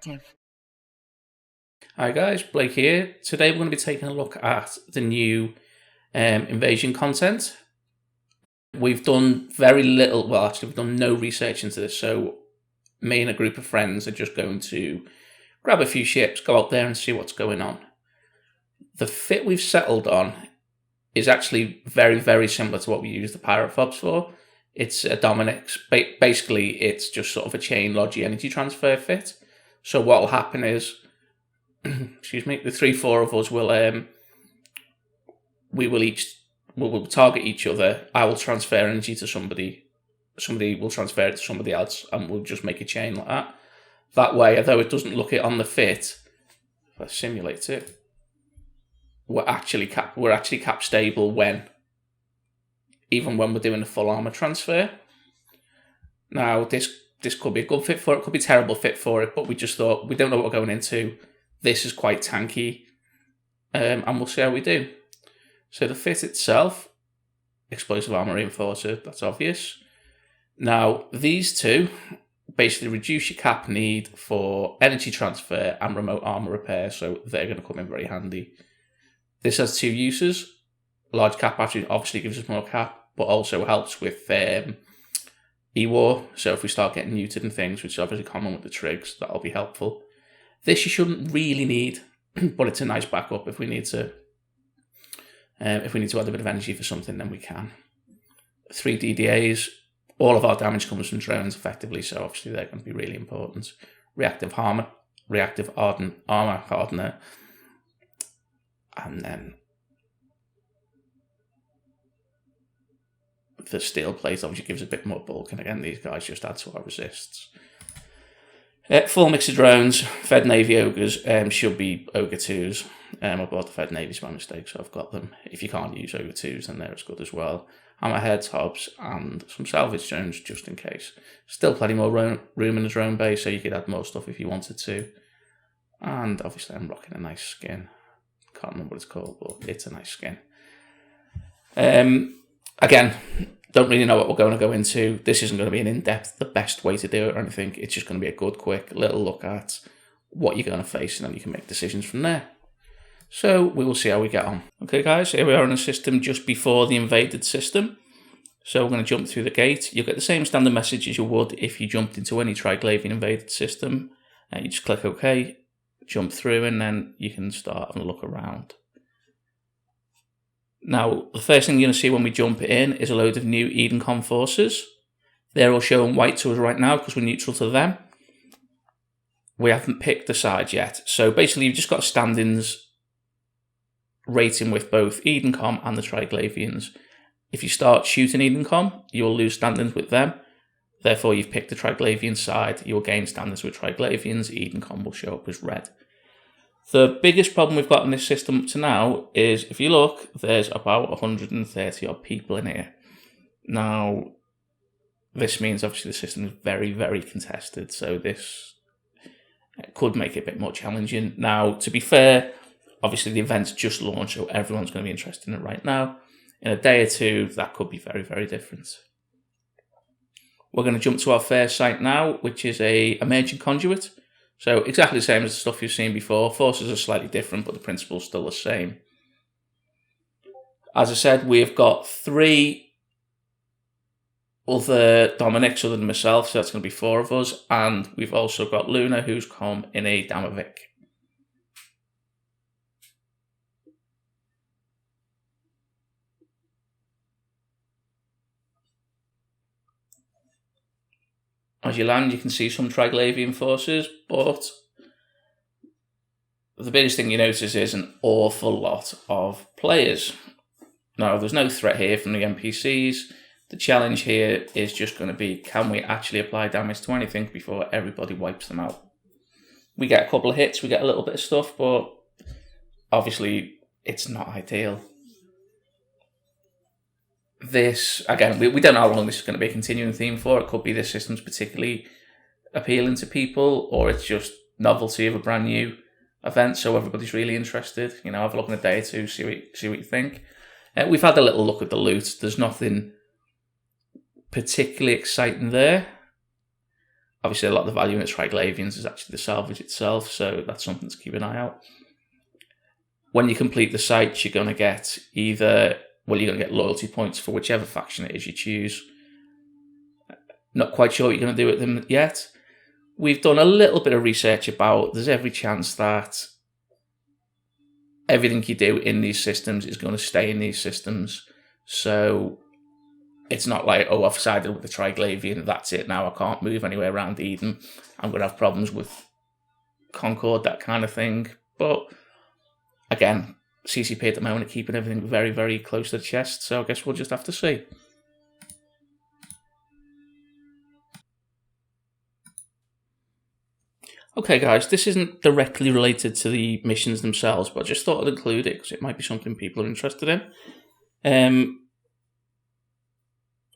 active. Hi guys, Blake here. Today we're going to be taking a look at the new invasion content. We've done very little, well actually we've done no research into this, so me and a group of friends are just going to grab a few ships, go out there and see what's going on. The fit we've settled on is actually very, very similar to what we use the Pirate Fobs for. It's a Dominic's, basically it's just sort of a chain logi energy transfer fit. So what will happen is, excuse me, the 3-4 of us will we'll target each other. I will transfer energy to somebody will transfer it to somebody else, and we'll just make a chain like that. That way, although it doesn't look it on the fit, if I simulate it, we're actually cap stable even when we're doing a full armor transfer. Now this could be a good fit for it, could be a terrible fit for it, but we just thought, we don't know what we're going into. This is quite tanky, and we'll see how we do. So the fit itself, explosive armor reinforcer, that's obvious. Now these two basically reduce your cap need for energy transfer and remote armor repair, so they're going to come in very handy. This has two uses. Large cap battery obviously gives us more cap, but also helps with E-War, so if we start getting neutered and things, which is obviously common with the Trigs, that'll be helpful. This you shouldn't really need, but it's a nice backup if we need to add a bit of energy for something, then we can. 3 DDAs, all of our damage comes from drones effectively, so obviously they're going to be really important. Reactive armor hardener, and then the steel plate obviously gives a bit more bulk, and again these guys just add to our resists. Full mix of drones, Fed Navy Ogres should be Ogre 2s. I bought the Fed Navy's by mistake, so I've got them. If you can't use Ogre 2s, then they're as good as well. Hammerheads, Hobs, and some salvage drones just in case. Still plenty more room in the drone base, so you could add more stuff if you wanted to. And obviously I'm rocking a nice skin. Can't remember what it's called, but it's a nice skin. Again, don't really know what we're going to go into. This isn't going to be an in-depth, the best way to do it or anything. It's just going to be a good, quick little look at what you're going to face, and then you can make decisions from there. So we will see how we get on. Okay, guys, here we are in the system just before the invaded system. So we're going to jump through the gate. You'll get the same standard message as you would if you jumped into any Triglavian invaded system. You just click OK, jump through, and then you can start having a look around. Now, the first thing you're going to see when we jump in is a load of new Edencom forces. They're all showing white to us right now because we're neutral to them. We haven't picked the side yet. So basically, you've just got standings rating with both Edencom and the Triglavians. If you start shooting Edencom, you'll lose standings with them. Therefore, you've picked the Triglavian side. You'll gain standings with Triglavians. Edencom will show up as red. The biggest problem we've got in this system up to now is, if you look, there's about 130 odd people in here. Now, this means obviously the system is very, very contested, so this could make it a bit more challenging. Now, to be fair, obviously the event's just launched, so everyone's going to be interested in it right now. In a day or two, that could be very, very different. We're going to jump to our first site now, which is a emerging conduit. So exactly the same as the stuff you've seen before. Forces are slightly different, but the principle's still the same. As I said, we've got 3 other Dominics other than myself, so that's going to be 4 of us. And we've also got Luna, who's come in a Damovic. As you land, you can see some Triglavian forces, but the biggest thing you notice is an awful lot of players. Now, there's no threat here from the NPCs. The challenge here is just going to be, can we actually apply damage to anything before everybody wipes them out? We get a couple of hits, we get a little bit of stuff, but obviously it's not ideal. This, again, we don't know how long this is going to be a continuing theme for. It could be this system's particularly appealing to people, or it's just novelty of a brand new event, so everybody's really interested. You know, have a look in a day or two, see what you think. We've had a little look at the loot. There's nothing particularly exciting there. Obviously, a lot of the value in its Triglavians is actually the salvage itself, so that's something to keep an eye out. When you complete the sites, you're going to get you're going to get loyalty points for whichever faction it is you choose. Not quite sure what you're going to do with them yet. We've done a little bit of research about, there's every chance that everything you do in these systems is going to stay in these systems. So it's not like, oh, I've sided with the Triglavian, that's it now, I can't move anywhere around Eden. I'm going to have problems with Concord, that kind of thing. But again, CCP at the moment are keeping everything very, very close to the chest, so I guess we'll just have to see. Okay guys, this isn't directly related to the missions themselves, but I just thought I'd include it because it might be something people are interested in.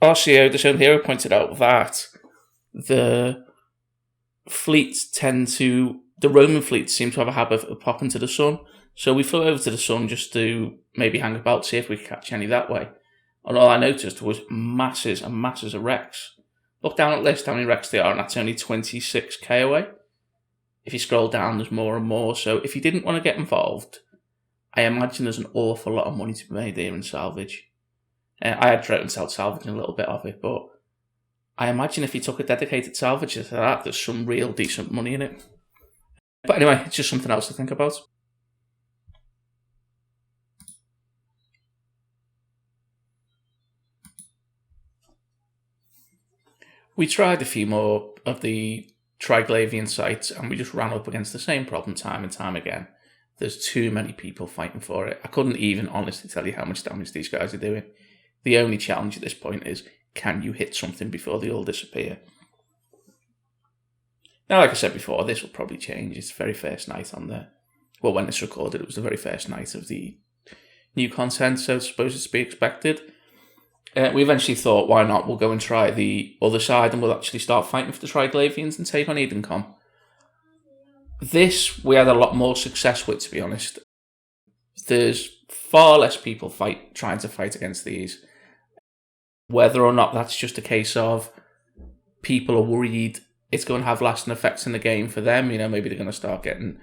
RCO, the Shown Hero, pointed out that the Roman fleets seem to have a habit of popping to the sun. So we flew over to the sun just to maybe hang about, see if we could catch any that way. And all I noticed was masses and masses of wrecks. Look down at the list how many wrecks there are, and that's only 26k away. If you scroll down, there's more and more. So if you didn't want to get involved, I imagine there's an awful lot of money to be made here in Salvage. I had threatened to salvage a little bit of it, but I imagine if you took a dedicated salvage to that, there's some real decent money in it. But anyway, it's just something else to think about. We tried a few more of the Triglavian sites and we just ran up against the same problem time and time again. There's too many people fighting for it. I couldn't even honestly tell you how much damage these guys are doing. The only challenge at this point is, can you hit something before they all disappear? Now, like I said before, this will probably change. It's the very first night on the... Well, when it's recorded, it was the very first night of the new content, so I suppose it's to be expected. We eventually thought, why not? We'll go and try the other side and we'll actually start fighting for the Triglavians and take on Edencom. This, we had a lot more success with, to be honest. There's far less people trying to fight against these. Whether or not that's just a case of people are worried it's going to have lasting effects in the game for them. You know, maybe they're going to start getting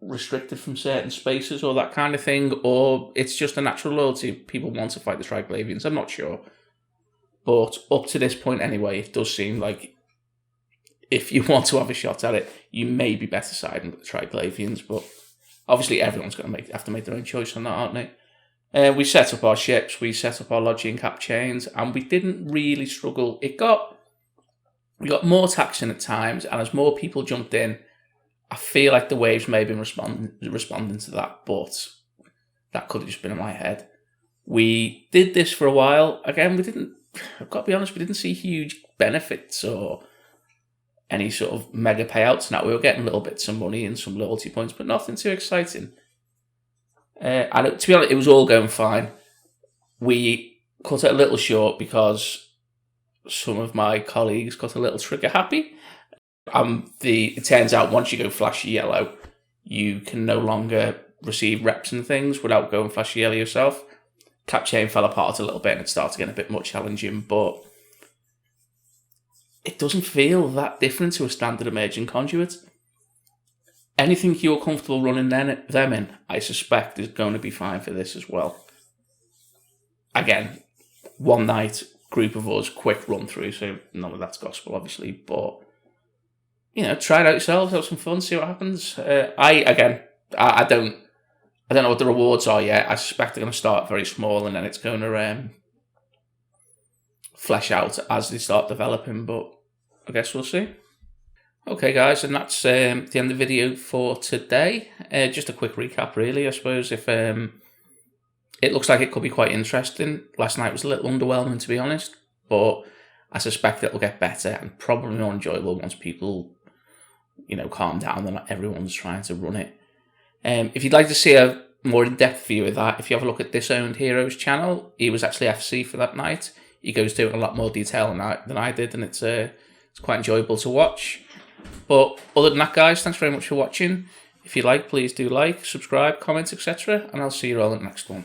restricted from certain spaces or that kind of thing, or it's just a natural loyalty. People want to fight the Triglavians. I'm not sure. But up to this point anyway, it does seem like if you want to have a shot at it, you may be better siding with the Triglavians, but obviously everyone's going to have to make their own choice on that, aren't they? We set up our ships, we set up our lodging cap chains, and we didn't really struggle. We got more taxing at times, and as more people jumped in, I feel like the waves may have been responding to that, but that could have just been in my head. We did this for a while. Again, I've got to be honest, we didn't see huge benefits or any sort of mega payouts. Now, we were getting little bits of money and some loyalty points, but nothing too exciting. And to be honest, it was all going fine. We cut it a little short because some of my colleagues got a little trigger happy. It turns out once you go flashy yellow, you can no longer receive reps and things without going flashy yellow yourself. Cap chain fell apart a little bit and it started getting a bit more challenging, but it doesn't feel that different to a standard emerging conduit. Anything you're comfortable running them in, I suspect is going to be fine for this as well. Again, one night, group of us, quick run through, so none of that's gospel, obviously, but you know, try it out yourselves, have some fun, see what happens. I don't know what the rewards are yet. I suspect they're going to start very small and then it's going to flesh out as they start developing, but I guess we'll see. Okay, guys, and that's the end of the video for today. Just a quick recap, really, I suppose. If it looks like it could be quite interesting. Last night was a little underwhelming, to be honest, but I suspect it'll get better and probably more enjoyable once people, you know, calm down and not everyone's trying to run it. If you'd like to see a more in-depth view of that, if you have a look at Disowned Heroes channel, he was actually FC for that night. He goes through a lot more detail than I did, and it's quite enjoyable to watch. But other than that, guys, thanks very much for watching. If you like, please do like, subscribe, comment, etc. And I'll see you all in the next one.